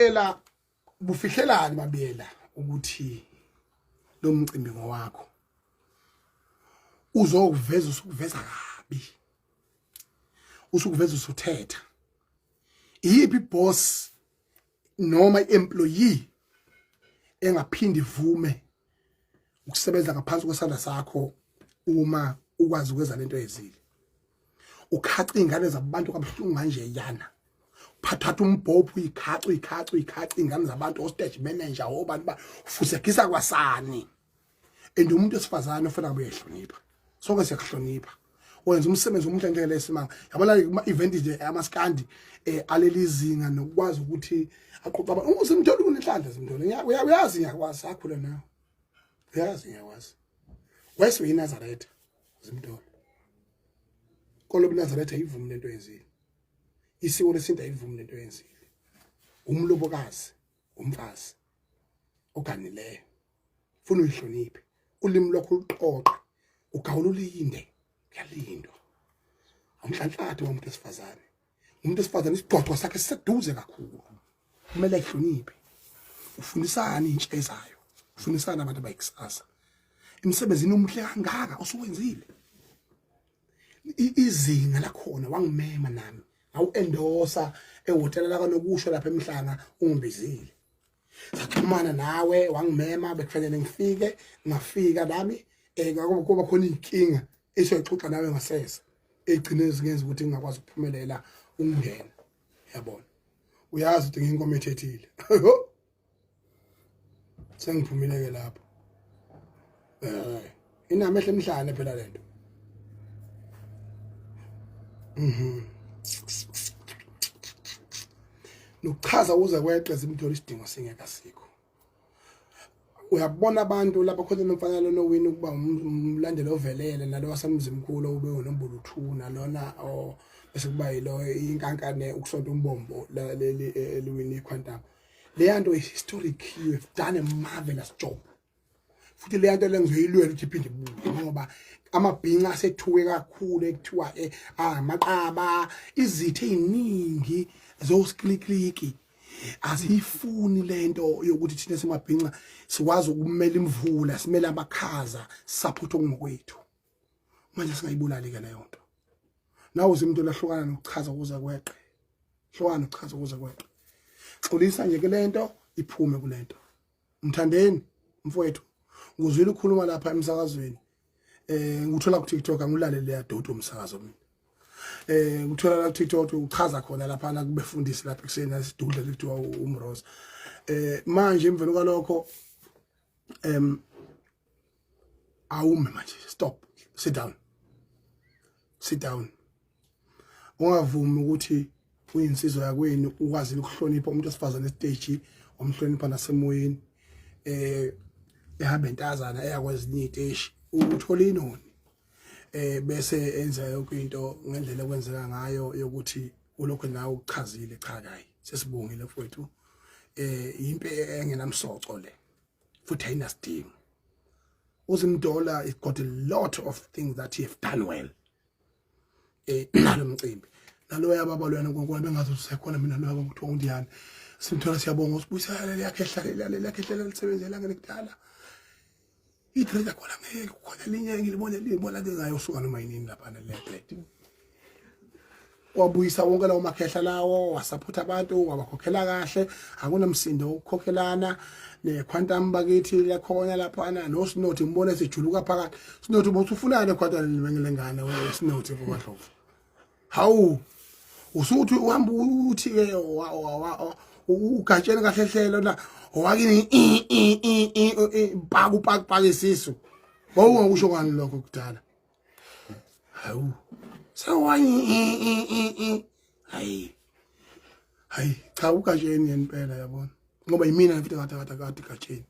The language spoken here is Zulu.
ela bufihlelani babiyela ukuthi lo mcimbi ngowakho uzokuveza usukuveza kabi usukuveza usuthetha yipi boss noma employee engaphindi ivume ukusebenza ngaphansi kwesandla sakho uma ukwazi ukwenza lento ezile ukhaca ingane zabantu kabuhlungu manje yana phathatha umbhobho ikhaca ingane zabantu stage manager obani ba fusekisa kwasani and umuntu esifazana ufuna kube ehlonipha sonke siyakuhlonipha wenza umsebenzi umuntu endlela esimanga yabona kuma event nje amaskandi aleli zinga nokwazi ukuthi aqoqa abantu usimtholi kunenhlanhla simtholi uyazi ngiyakwazi akhule nawe uyazi ngiyakwazi wese uyiNazaretha simtholi kolobu Nazaretha ayivumi lento yenzile isiko lesintu ayivumi lento yenzile umlobokazi umfazi oganileyo ufuna uyihloniphe ulimi lokho uqoqa ugawululinde kuyalindwa amhlanhlathe womuntu esifazane umuntu esifazane isiqoqo sakhe siseduze kakhulu kumele ehloniphe ufundisana intsha ezayo ufundisana abantu abayikusasa emsebenzini omhle kangaka osuwenzile izinga lakhona wangimema nami awuendosa ehotela la kanokusho lapha emhlanga ungibizile saxhumana nawe wangimema bekufanele ngifike ngafika nami kuba khona inkinga esoyixoxa nawe ngasesa egcine zingenza ukuthi ngingakwazi ukuphumelela ungena yabona uyazi ukuthi nginkomo ethethile sengiphumileke lapho inamehla emhlane phela lento nokuchaza uze kweqe zimtholi isidingo singeka sikho uyabona abantu lapha khona nomfanele nowini ukuba umlandeli ovelele nalo wasemzimkhulu ube unombolo 2 nalona bese kuba yilo inkankane ukusonta umbombo leli eliwini Quantum leyanto is historic. You have done a marvelous job futhi leyanto lengizoyilwela ukuthi iphinde ibuye ngoba amabhinqa asethuwe kakhulu ekuthiwa amaqaba izithe eziningi zosiklikliki azifuni lento yokuthi thina semabhinqa sikwazi ukumela imvula simela amakhaza support ngokwethu manje singayibulali ke leyo nto nawo uzimuntu lahlukana nokuchaza ukuze kweqe hlukana ukuchaza ukuze kweqe xolisa nje ke lento iphume kulento mthandeni mfowethu nguzwile ukukhuluma lapha emsakazweni nguthola ku TikTok angilalele ya dodo umsakazo mina nguthola la TikTok uchaza khona lapha na kubefundisi lapha kuseni asidudla lekuthiwa umrose manje emvelo kwalokho awume manje stop sit down ungavumi ukuthi uyinsizwa yakwenu ukwazi ukuhlonipha umuntu osifazana estage omhlonipha nasemoyeni ehamba entazana eyakwezinye iteshi uthola inoni bese enza yonke into ngendlela okwenzeka ngayo yokuthi ulokho nawe uchazile cha kayi sesibongile mfowethu impe engenamsoco le futhi ayinasidingo uzimdola it got a lot of things that he have done well nalo mcimbi nalo yababa lwana konkona bengazi usekhona mina nalo kuthiwa undiyani simthola siyabonga usibuyisela leyakhehla lisebenzela ngelekudala itrade khona ngeke khona linye ngilibona ngayo usuka noma yini lapha leplate wabuyisa wonke lawo makhehla lawo wasapota abantu wabakhokhela kahle akunamsindo ukukhokhelana neQuantum bakithi lakhona lapha no Sinothi ngibone sejuluka phakathi Sinothi ubuthi ufunane Quantum lengane weSinothi kubahlobo hawu usuthi uhamba uthi ke ugatshela kahle hlelo la owakini pakupaka isisu bawungakusho ngani lokho kudala hawu sewani hayi cha ugatsheni yempela yabona ngoba yimina mfethu kade gatsheni